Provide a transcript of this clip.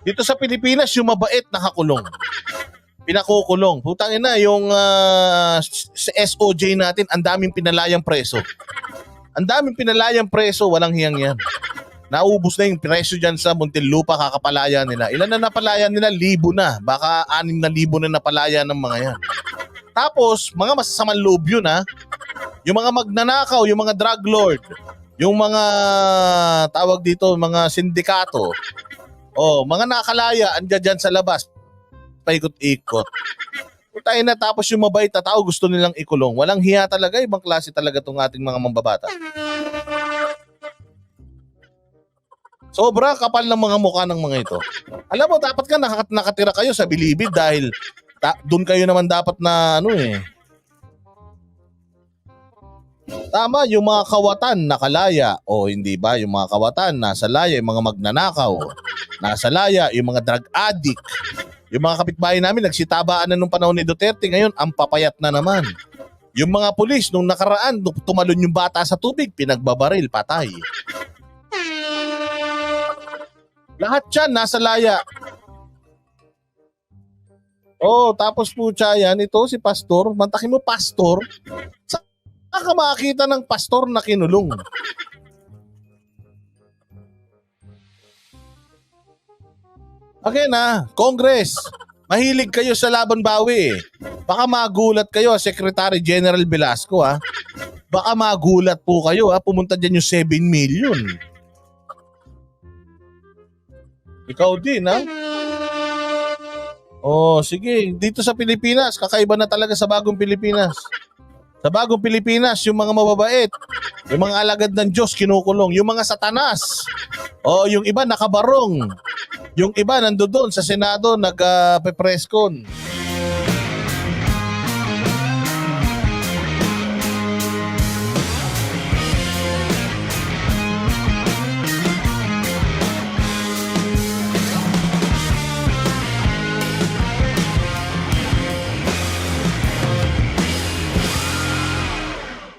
Dito sa Pilipinas, yung mabait nakakulong. Pinakukulong. Putang ina, yung sa SOJ natin, ang daming pinalayang preso. Ang daming pinalayang preso, walang hiyang yan. Naubos na yung preso dyan sa Muntinlupa, kakapalaya nila. Ilan na napalaya nila? 1,000 na. Baka 6,000 na napalaya ng mga yan. Tapos, mga masasamang loob yun ha. Yung mga magnanakaw, yung mga drug lord, yung mga tawag dito, mga sindikato, mga nakalaya, andyan dyan sa labas, paikot-ikot. Tayo na, tapos yung mabait na tao gusto nilang ikulong. Walang hiya talaga, ibang klase talaga itong ating mga mambabata. Sobra kapal ng mga mukha ng mga ito. Alam mo, dapat ka nakatira kayo sa Bilibid dahil doon kayo naman dapat na Tama, yung mga kawatan nakalaya. O hindi ba, yung mga kawatan nasa laya, yung mga magnanakaw nasa laya, yung mga drug addict. Yung mga kapitbahay namin nagsitabaan na nung panahon ni Duterte, ngayon ang papayat na naman. Yung mga pulis nung nakaraan, nung tumalon yung bata sa tubig, pinagbabaril, patay. Lahat yan nasa laya. Tapos po yan, ito si pastor, mantakin mo pastor, saan ka makakita ng pastor na kinulong? Okay na, Congress, mahilig kayo sa laban bawi. Baka magulat kayo, Secretary General Velasco ha. Baka magulat po kayo ha, pumunta dyan yung 7 million. Ikaw din ha? Sige, dito sa Pilipinas, kakaiba na talaga sa bagong Pilipinas. Sa bagong Pilipinas, yung mga mababait, yung mga alagad ng Diyos kinukulong, yung mga satanas, yung iba nakabarong, yung iba nandoon sa Senado nagpe-press con.